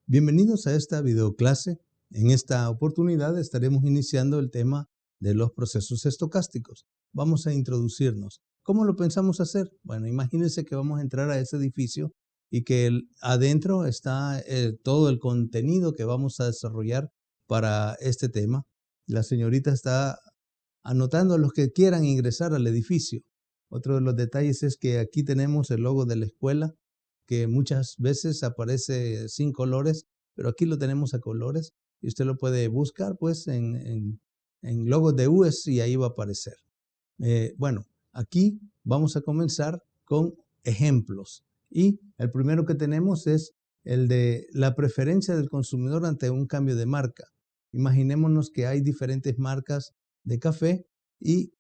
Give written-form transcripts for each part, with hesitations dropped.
Bienvenidos a esta videoclase. En esta oportunidad estaremos iniciando el tema de los procesos estocásticos. Vamos a introducirnos. ¿Cómo lo pensamos hacer? Bueno, imagínense que vamos a entrar a ese edificio y que adentro está todo el contenido que vamos a desarrollar para este tema. La señorita está anotando a los que quieran ingresar al edificio. Otro de los detalles es que aquí tenemos el logo de la escuela, que muchas veces aparece sin colores, pero aquí lo tenemos a colores y usted lo puede buscar pues en logos de US y ahí va a aparecer. Bueno, aquí vamos a comenzar con ejemplos y el primero que tenemos es el de la preferencia del consumidor ante un cambio de marca. Imaginémonos que hay diferentes marcas de café y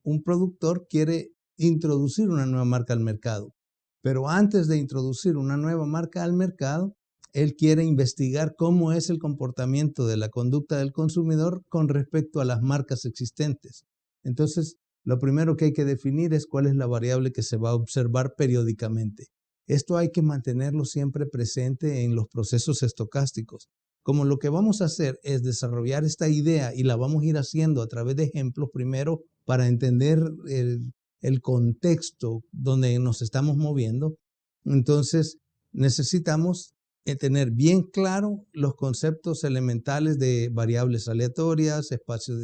un productor quiere introducir una nueva marca al mercado. Pero antes de introducir una nueva marca al mercado, él quiere investigar cómo es el comportamiento de la conducta del consumidor con respecto a las marcas existentes. Entonces, lo primero que hay que definir es cuál es la variable que se va a observar periódicamente. Esto hay que mantenerlo siempre presente en los procesos estocásticos. Como lo que vamos a hacer es desarrollar esta idea y la vamos a ir haciendo a través de ejemplos primero para entender el contexto donde nos estamos moviendo, entonces necesitamos tener bien claro los conceptos elementales de variables aleatorias, espacios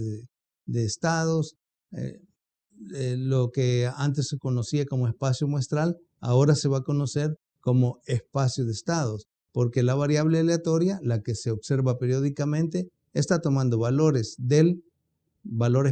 de estados, lo que antes se conocía como espacio muestral, ahora se va a conocer como espacio de estados, porque la variable aleatoria, la que se observa periódicamente, está tomando valores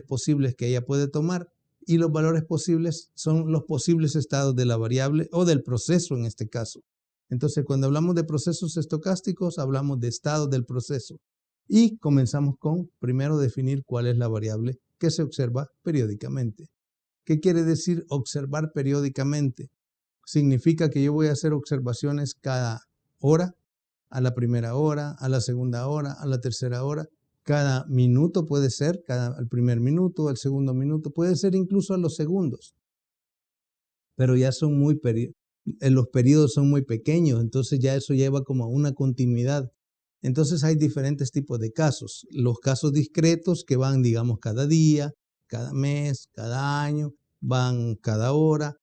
posibles que ella puede tomar, y los valores posibles son los posibles estados de la variable o del proceso en este caso. Entonces, cuando hablamos de procesos estocásticos, hablamos de estados del proceso. Y comenzamos con, primero, definir cuál es la variable que se observa periódicamente. ¿Qué quiere decir observar periódicamente? Significa que yo voy a hacer observaciones cada hora, a la primera hora, a la segunda hora, a la tercera hora. Cada minuto puede ser, el primer minuto, el segundo minuto, puede ser incluso a los segundos. Pero ya son los periodos son muy pequeños, entonces ya eso lleva como a una continuidad. Entonces hay diferentes tipos de casos. Los casos discretos que van, digamos, cada día, cada mes, cada año, van cada hora.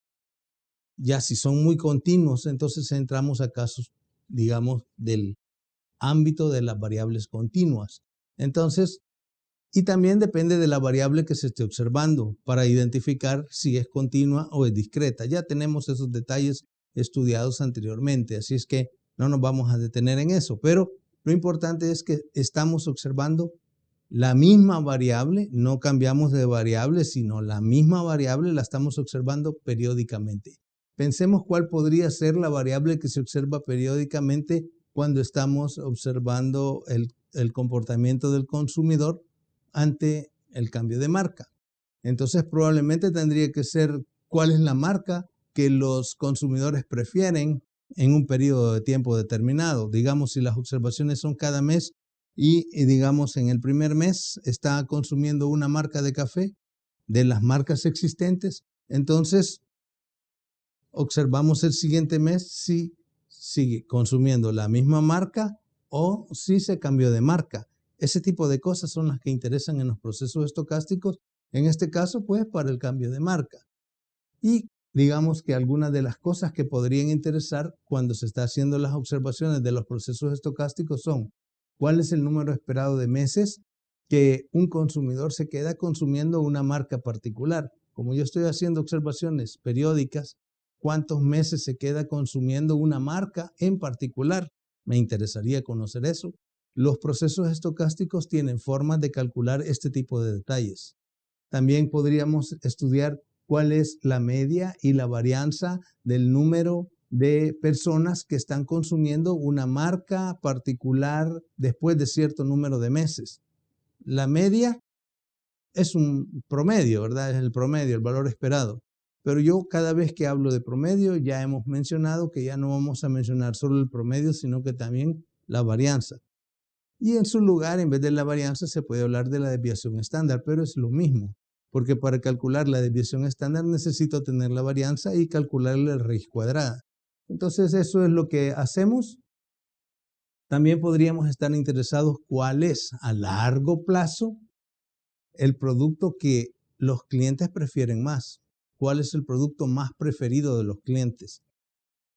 Ya si son muy continuos, entonces entramos a casos, digamos, del ámbito de las variables continuas. Entonces, y también depende de la variable que se esté observando para identificar si es continua o es discreta. Ya tenemos esos detalles estudiados anteriormente, así es que no nos vamos a detener en eso. Pero lo importante es que estamos observando la misma variable, no cambiamos de variable, sino la misma variable la estamos observando periódicamente. Pensemos cuál podría ser la variable que se observa periódicamente cuando estamos observando el comportamiento del consumidor ante el cambio de marca. Entonces probablemente tendría que ser cuál es la marca que los consumidores prefieren en un periodo de tiempo determinado. Digamos, si las observaciones son cada mes y digamos en el primer mes está consumiendo una marca de café de las marcas existentes, entonces observamos el siguiente mes si sigue consumiendo la misma marca o si se cambió de marca. Ese tipo de cosas son las que interesan en los procesos estocásticos, en este caso pues para el cambio de marca. Y digamos que algunas de las cosas que podrían interesar cuando se está haciendo las observaciones de los procesos estocásticos son cuál es el número esperado de meses que un consumidor se queda consumiendo una marca particular. Como yo estoy haciendo observaciones periódicas, ¿cuántos meses se queda consumiendo una marca en particular? Me interesaría conocer eso. Los procesos estocásticos tienen formas de calcular este tipo de detalles. También podríamos estudiar cuál es la media y la varianza del número de personas que están consumiendo una marca particular después de cierto número de meses. La media es un promedio, ¿verdad? Es el promedio, el valor esperado. Pero yo cada vez que hablo de promedio ya hemos mencionado que ya no vamos a mencionar solo el promedio, sino que también la varianza. Y en su lugar, en vez de la varianza, se puede hablar de la desviación estándar, pero es lo mismo. Porque para calcular la desviación estándar necesito tener la varianza y calcular la raíz cuadrada. Entonces eso es lo que hacemos. También podríamos estar interesados cuál es a largo plazo el producto que los clientes prefieren más. ¿Cuál es el producto más preferido de los clientes?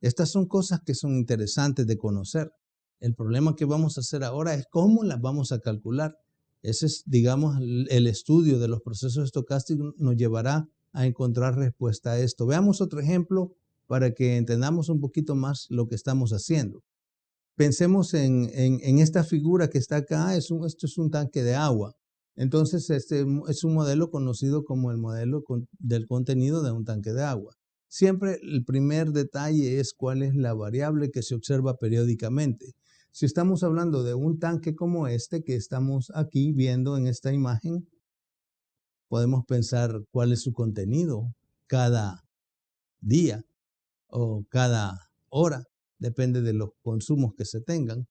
Estas son cosas que son interesantes de conocer. El problema que vamos a hacer ahora es cómo las vamos a calcular. Ese es, digamos, el estudio de los procesos estocásticos nos llevará a encontrar respuesta a esto. Veamos otro ejemplo para que entendamos un poquito más lo que estamos haciendo. Pensemos en esta figura que está acá. Esto es un tanque de agua. Entonces, este es un modelo conocido como el modelo del contenido de un tanque de agua. Siempre el primer detalle es cuál es la variable que se observa periódicamente. Si estamos hablando de un tanque como este que estamos aquí viendo en esta imagen, podemos pensar cuál es su contenido cada día o cada hora, depende de los consumos que se tengan.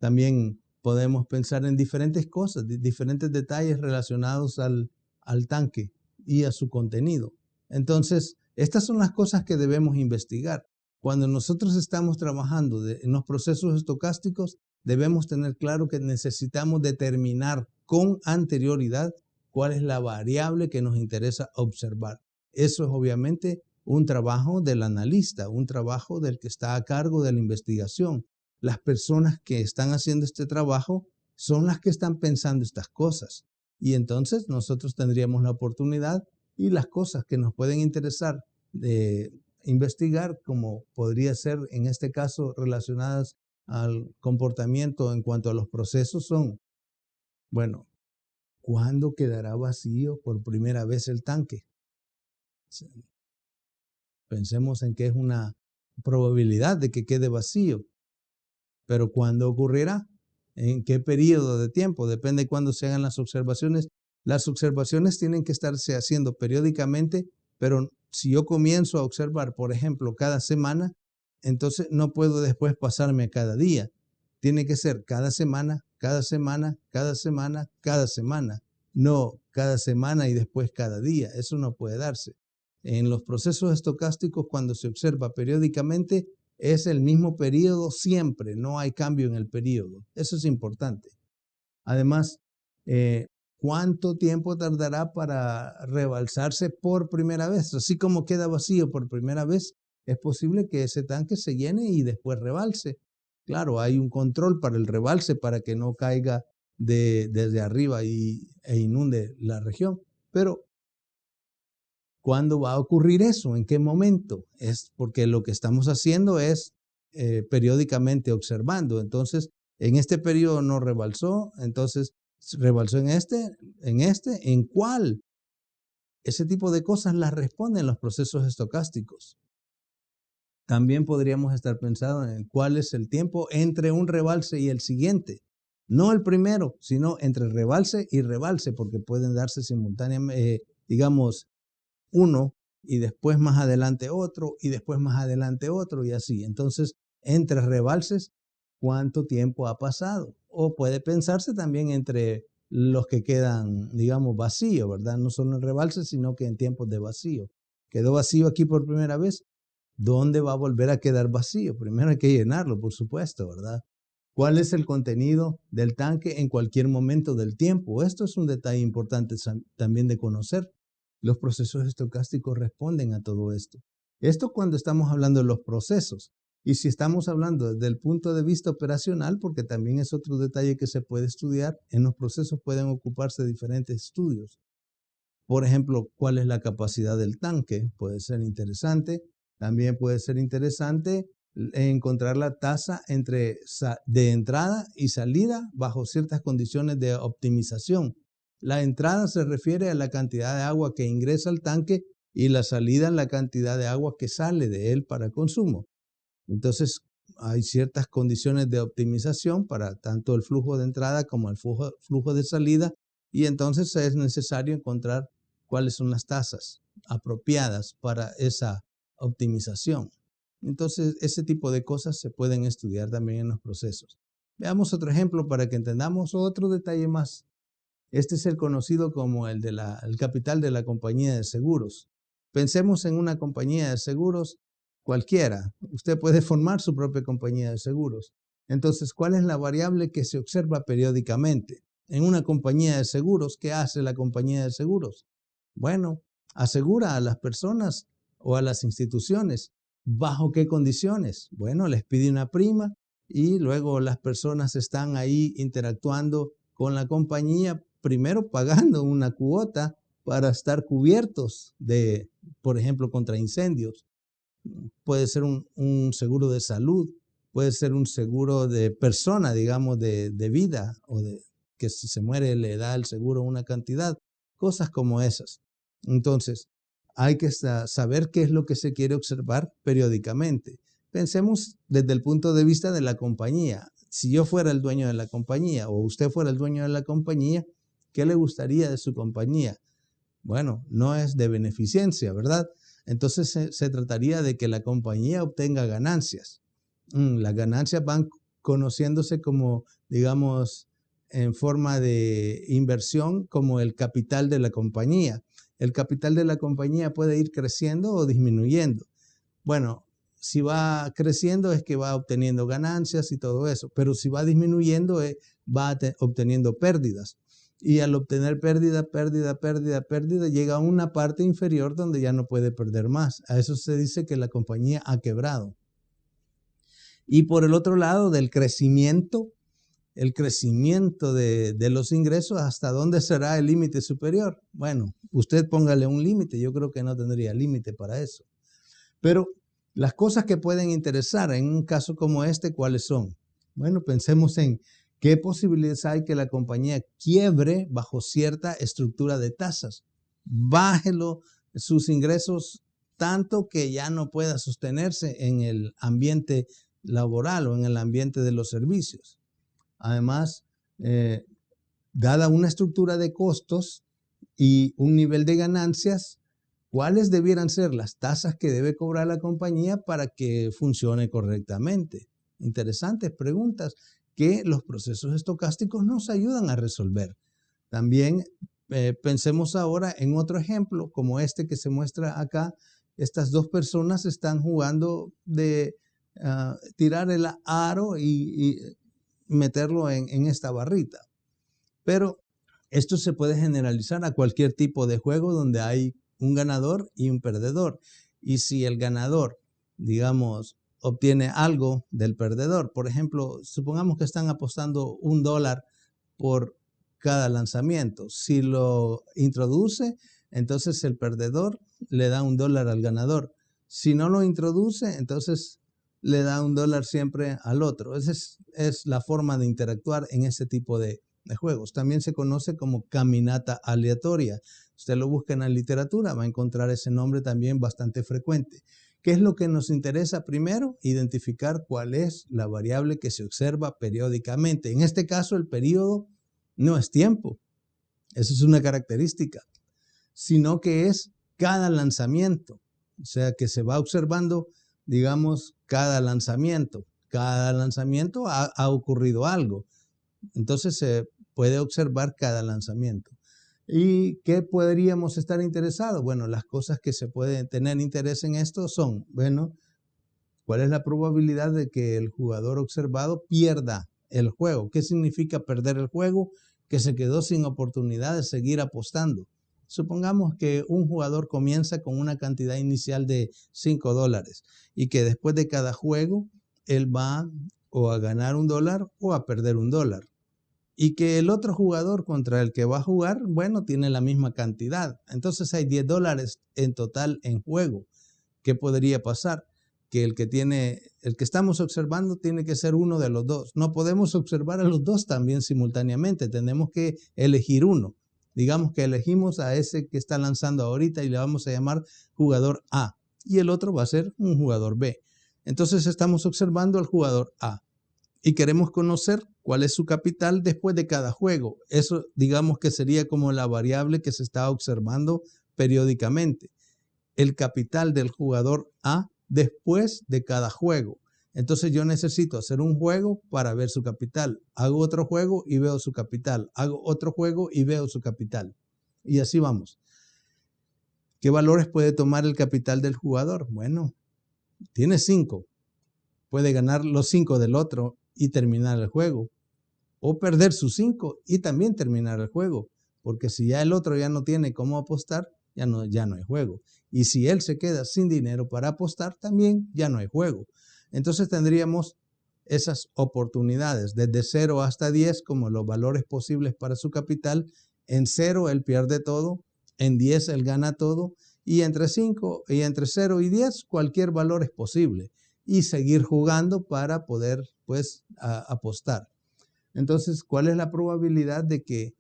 También podemos pensar en diferentes cosas, diferentes detalles relacionados al tanque y a su contenido. Entonces, estas son las cosas que debemos investigar. Cuando nosotros estamos trabajando en los procesos estocásticos, debemos tener claro que necesitamos determinar con anterioridad cuál es la variable que nos interesa observar. Eso es obviamente un trabajo del analista, un trabajo del que está a cargo de la investigación. Las personas que están haciendo este trabajo son las que están pensando estas cosas. Y entonces nosotros tendríamos la oportunidad y las cosas que nos pueden interesar de investigar, como podría ser en este caso relacionadas al comportamiento en cuanto a los procesos, son, bueno, ¿cuándo quedará vacío por primera vez el tanque? Pensemos en que es una probabilidad de que quede vacío. Pero ¿cuándo ocurrirá? ¿En qué periodo de tiempo? Depende de cuándo se hagan las observaciones. Las observaciones tienen que estarse haciendo periódicamente, pero si yo comienzo a observar, por ejemplo, cada semana, entonces no puedo después pasarme a cada día. Tiene que ser cada semana, cada semana, cada semana, cada semana. No cada semana y después cada día. Eso no puede darse. En los procesos estocásticos, cuando se observa periódicamente, es el mismo periodo siempre, no hay cambio en el periodo. Eso es importante. Además, ¿cuánto tiempo tardará para rebalsarse por primera vez? Así como queda vacío por primera vez, es posible que ese tanque se llene y después rebalse. Claro, hay un control para el rebalse para que no caiga desde arriba e inunde la región. Pero ¿cuándo va a ocurrir eso? ¿En qué momento? Es porque lo que estamos haciendo es periódicamente observando. Entonces, en este periodo no rebalsó, entonces rebalsó ¿en cuál? Ese tipo de cosas las responden los procesos estocásticos. También podríamos estar pensando en cuál es el tiempo entre un rebalse y el siguiente. No el primero, sino entre rebalse y rebalse, porque pueden darse simultáneamente, digamos, uno y después más adelante otro y después más adelante otro y así. Entonces, entre rebalses, ¿cuánto tiempo ha pasado? O puede pensarse también entre los que quedan, digamos, vacíos, ¿verdad? No solo en rebalses, sino que en tiempos de vacío. Quedó vacío aquí por primera vez. ¿Dónde va a volver a quedar vacío? Primero hay que llenarlo, por supuesto, ¿verdad? ¿Cuál es el contenido del tanque en cualquier momento del tiempo? Esto es un detalle importante también de conocer. Los procesos estocásticos responden a todo esto. Esto cuando estamos hablando de los procesos. Y si estamos hablando desde el punto de vista operacional, porque también es otro detalle que se puede estudiar, en los procesos pueden ocuparse diferentes estudios. Por ejemplo, ¿cuál es la capacidad del tanque? Puede ser interesante. También puede ser interesante encontrar la tasa de entrada y salida bajo ciertas condiciones de optimización. La entrada se refiere a la cantidad de agua que ingresa al tanque y la salida a la cantidad de agua que sale de él para consumo. Entonces, hay ciertas condiciones de optimización para tanto el flujo de entrada como el flujo de salida, y entonces es necesario encontrar cuáles son las tasas apropiadas para esa optimización. Entonces, ese tipo de cosas se pueden estudiar también en los procesos. Veamos otro ejemplo para que entendamos otro detalle más. Este es el conocido como el capital de la compañía de seguros. Pensemos en una compañía de seguros cualquiera. Usted puede formar su propia compañía de seguros. Entonces, ¿cuál es la variable que se observa periódicamente? En una compañía de seguros, ¿qué hace la compañía de seguros? Bueno, asegura a las personas o a las instituciones. ¿Bajo qué condiciones? Bueno, les pide una prima y luego las personas están ahí interactuando con la compañía, primero pagando una cuota para estar cubiertos de, por ejemplo, contra incendios. Puede ser un seguro de salud, puede ser un seguro de persona, digamos, de vida, o de que si se muere le da el seguro una cantidad, cosas como esas. Entonces, hay que saber qué es lo que se quiere observar periódicamente. Pensemos desde el punto de vista de la compañía. Si yo fuera el dueño de la compañía o usted fuera el dueño de la compañía, ¿qué le gustaría de su compañía? Bueno, no es de beneficencia, ¿verdad? Entonces se trataría de que la compañía obtenga ganancias. Las ganancias van conociéndose como, digamos, en forma de inversión, como el capital de la compañía. El capital de la compañía puede ir creciendo o disminuyendo. Bueno, si va creciendo es que va obteniendo ganancias y todo eso, pero si va disminuyendo va obteniendo pérdidas. Y al obtener pérdida, llega a una parte inferior donde ya no puede perder más. A eso se dice que la compañía ha quebrado. Y por el otro lado, del crecimiento, el crecimiento de los ingresos, ¿hasta dónde será el límite superior? Bueno, usted póngale un límite, yo creo que no tendría límite para eso. Pero las cosas que pueden interesar en un caso como este, ¿cuáles son? Bueno, pensemos en qué posibilidades hay que la compañía quiebre bajo cierta estructura de tasas. Bájelo sus ingresos tanto que ya no pueda sostenerse en el ambiente laboral o en el ambiente de los servicios. Además, dada una estructura de costos y un nivel de ganancias, ¿cuáles debieran ser las tasas que debe cobrar la compañía para que funcione correctamente? Interesantes preguntas que los procesos estocásticos nos ayudan a resolver. También pensemos ahora en otro ejemplo como este que se muestra acá. Estas dos personas están jugando de tirar el aro y meterlo en esta barrita. Pero esto se puede generalizar a cualquier tipo de juego donde hay un ganador y un perdedor. Y si el ganador, digamos, obtiene algo del perdedor, por ejemplo, supongamos que están apostando $1 por cada lanzamiento. Si lo introduce, entonces el perdedor le da $1 al ganador. Si no lo introduce, entonces le da $1 siempre al otro. Esa es la forma de interactuar en ese tipo de juegos. También se conoce como caminata aleatoria. Usted lo busca en la literatura, va a encontrar ese nombre también bastante frecuente. ¿Qué es lo que nos interesa? Primero, identificar cuál es la variable que se observa periódicamente. En este caso, el periodo no es tiempo. Eso es una característica, sino que es cada lanzamiento. O sea, que se va observando, digamos, cada lanzamiento. Cada lanzamiento ha ocurrido algo. Entonces se puede observar cada lanzamiento. ¿Y qué podríamos estar interesados? Bueno, las cosas que se pueden tener interés en esto son, bueno, ¿cuál es la probabilidad de que el jugador observado pierda el juego? ¿Qué significa perder el juego? Que se quedó sin oportunidad de seguir apostando. Supongamos que un jugador comienza con una cantidad inicial de $5 y que después de cada juego él va o a ganar $1 o a perder $1. Y que el otro jugador contra el que va a jugar, bueno, tiene la misma cantidad. Entonces hay $10 en total en juego. ¿Qué podría pasar? Que el que estamos observando tiene que ser uno de los dos. No podemos observar a los dos también simultáneamente. Tenemos que elegir uno. Digamos que elegimos a ese que está lanzando ahorita y le vamos a llamar jugador A. Y el otro va a ser un jugador B. Entonces estamos observando al jugador A. Y queremos conocer cuál es su capital después de cada juego. Eso, digamos que sería como la variable que se está observando periódicamente. El capital del jugador A después de cada juego. Entonces yo necesito hacer un juego para ver su capital. Hago otro juego y veo su capital. Hago otro juego y veo su capital. Y así vamos. ¿Qué valores puede tomar el capital del jugador? Bueno, tiene 5. Puede ganar los 5 del otro y terminar el juego. O perder sus 5 y también terminar el juego. Porque si ya el otro ya no tiene cómo apostar, ya no hay juego. Y si él se queda sin dinero para apostar, también ya no hay juego. Entonces tendríamos esas oportunidades, desde 0 hasta 10 como los valores posibles para su capital. En 0 él pierde todo, en 10 él gana todo, y entre 5 y entre 0 y 10 cualquier valor es posible. Y seguir jugando para poder pues apostar. Entonces, ¿cuál es la probabilidad de que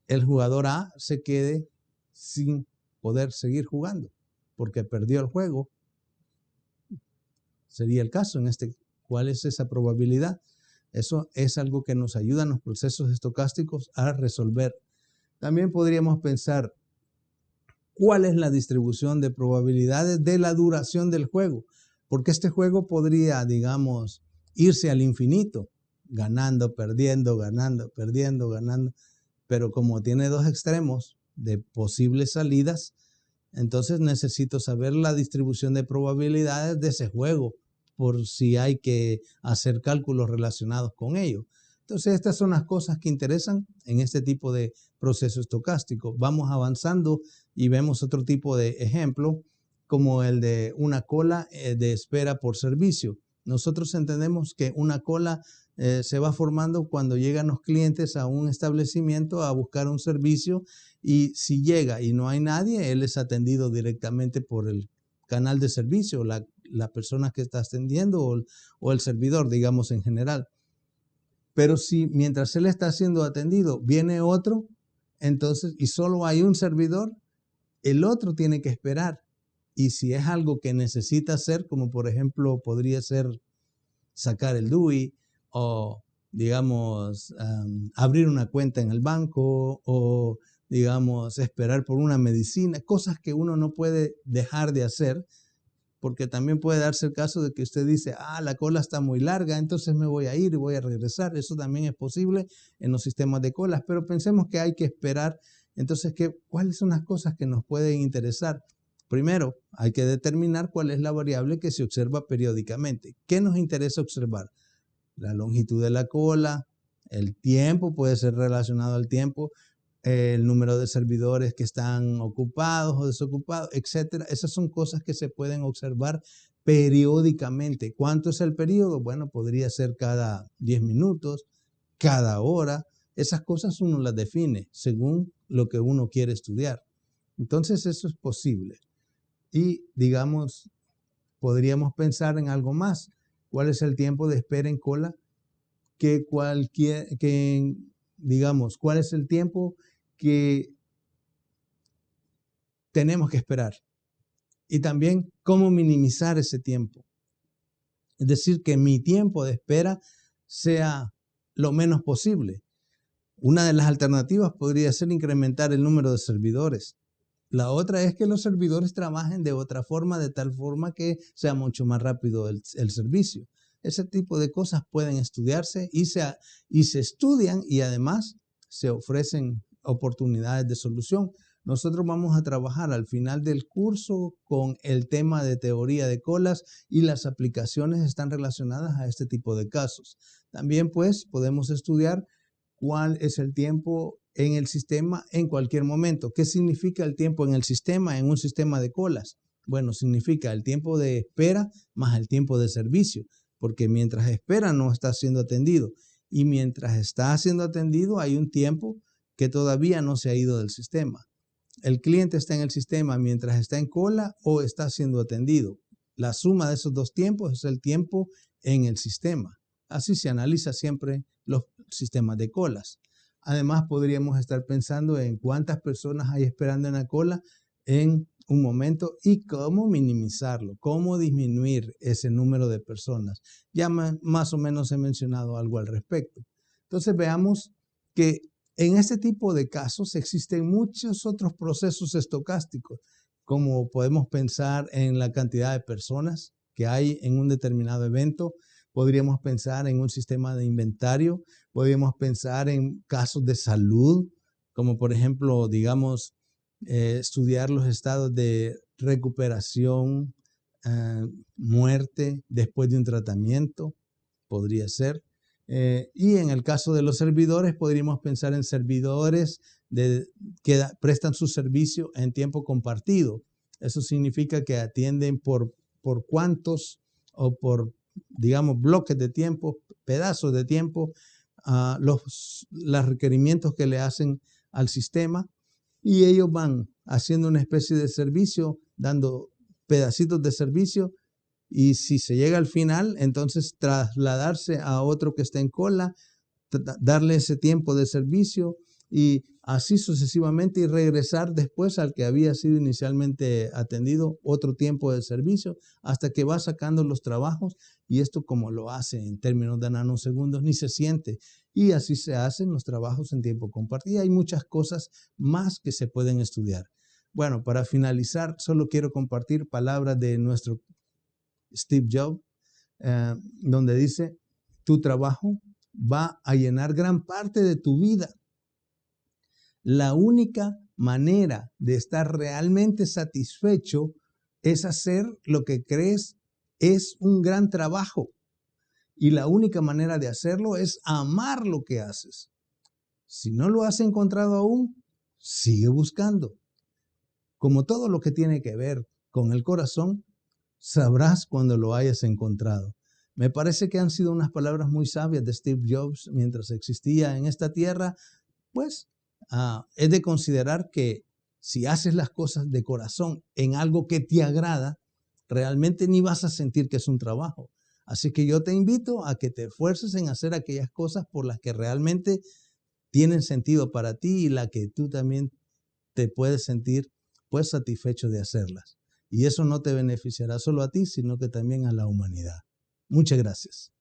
el jugador A se quede sin poder seguir jugando? Porque perdió el juego. Sería el caso en este. ¿Cuál es esa probabilidad? Eso es algo que nos ayuda en los procesos estocásticos a resolver. También podríamos pensar, ¿cuál es la distribución de probabilidades de la duración del juego? Porque este juego podría, digamos, irse al infinito, ganando, perdiendo, ganando, perdiendo, ganando. Pero como tiene dos extremos de posibles salidas, entonces necesito saber la distribución de probabilidades de ese juego, por si hay que hacer cálculos relacionados con ello. Entonces estas son las cosas que interesan en este tipo de proceso estocástico. Vamos avanzando y vemos otro tipo de ejemplo, como el de una cola de espera por servicio. Nosotros entendemos que una cola se va formando cuando llegan los clientes a un establecimiento a buscar un servicio, y si llega y no hay nadie, él es atendido directamente por el canal de servicio, la persona que está atendiendo o el servidor, digamos en general. Pero si mientras él está siendo atendido viene otro, entonces, y solo hay un servidor, el otro tiene que esperar. Y si es algo que necesita hacer, como por ejemplo podría ser sacar el DUI o, digamos, abrir una cuenta en el banco o, digamos, esperar por una medicina, cosas que uno no puede dejar de hacer, porque también puede darse el caso de que usted dice, la cola está muy larga, entonces me voy a ir y voy a regresar. Eso también es posible en los sistemas de colas, pero pensemos que hay que esperar. Entonces, ¿cuáles son las cosas que nos pueden interesar? Primero, hay que determinar cuál es la variable que se observa periódicamente. ¿Qué nos interesa observar? La longitud de la cola, el tiempo puede ser relacionado al tiempo, el número de servidores que están ocupados o desocupados, etcétera. Esas son cosas que se pueden observar periódicamente. ¿Cuánto es el periodo? Bueno, podría ser cada 10 minutos, cada hora. Esas cosas uno las define según lo que uno quiere estudiar. Entonces eso es posible. Y digamos, podríamos pensar en algo más. ¿Cuál es el tiempo de espera en cola? Digamos, ¿cuál es el tiempo que tenemos que esperar? Y también, ¿cómo minimizar ese tiempo? Es decir, que mi tiempo de espera sea lo menos posible. Una de las alternativas podría ser incrementar el número de servidores. La otra es que los servidores trabajen de otra forma, de tal forma que sea mucho más rápido el servicio. Ese tipo de cosas pueden estudiarse y se estudian, y además se ofrecen oportunidades de solución. Nosotros vamos a trabajar al final del curso con el tema de teoría de colas, y las aplicaciones están relacionadas a este tipo de casos. También pues podemos estudiar cuál es el tiempo en el sistema en cualquier momento. ¿Qué significa el tiempo en el sistema, en un sistema de colas? Bueno, significa el tiempo de espera más el tiempo de servicio, porque mientras espera no está siendo atendido, y mientras está siendo atendido hay un tiempo que todavía no se ha ido del sistema. El cliente está en el sistema mientras está en cola o está siendo atendido. La suma de esos dos tiempos es el tiempo en el sistema. Así se analiza siempre los sistemas de colas. Además, podríamos estar pensando en cuántas personas hay esperando en la cola en un momento y cómo minimizarlo, cómo disminuir ese número de personas. Ya más o menos he mencionado algo al respecto. Entonces veamos que en este tipo de casos existen muchos otros procesos estocásticos, como podemos pensar en la cantidad de personas que hay en un determinado evento. Podríamos pensar en un sistema de inventario, podríamos pensar en casos de salud, como por ejemplo, digamos, estudiar los estados de recuperación, muerte después de un tratamiento, podría ser. Y en el caso de los servidores, podríamos pensar en servidores que prestan su servicio en tiempo compartido. Eso significa que atienden por cuantos o por, digamos, bloques de tiempo, pedazos de tiempo, los requerimientos que le hacen al sistema, y ellos van haciendo una especie de servicio, dando pedacitos de servicio, y si se llega al final, entonces trasladarse a otro que está en cola, darle ese tiempo de servicio y así sucesivamente, y regresar después al que había sido inicialmente atendido otro tiempo de servicio hasta que va sacando los trabajos, y esto como lo hace en términos de nanosegundos ni se siente, y así se hacen los trabajos en tiempo compartido. Hay muchas cosas más que se pueden estudiar. Bueno, para finalizar, solo quiero compartir palabras de nuestro Steve Jobs, donde dice: tu trabajo va a llenar gran parte de tu vida. La única manera de estar realmente satisfecho es hacer lo que crees es un gran trabajo. Y la única manera de hacerlo es amar lo que haces. Si no lo has encontrado aún, sigue buscando. Como todo lo que tiene que ver con el corazón, sabrás cuando lo hayas encontrado. Me parece que han sido unas palabras muy sabias de Steve Jobs mientras existía en esta tierra. Pues es de considerar que si haces las cosas de corazón en algo que te agrada, realmente ni vas a sentir que es un trabajo. Así que yo te invito a que te esfuerces en hacer aquellas cosas por las que realmente tienen sentido para ti y la que tú también te puedes sentir pues satisfecho de hacerlas. Y eso no te beneficiará solo a ti, sino que también a la humanidad. Muchas gracias.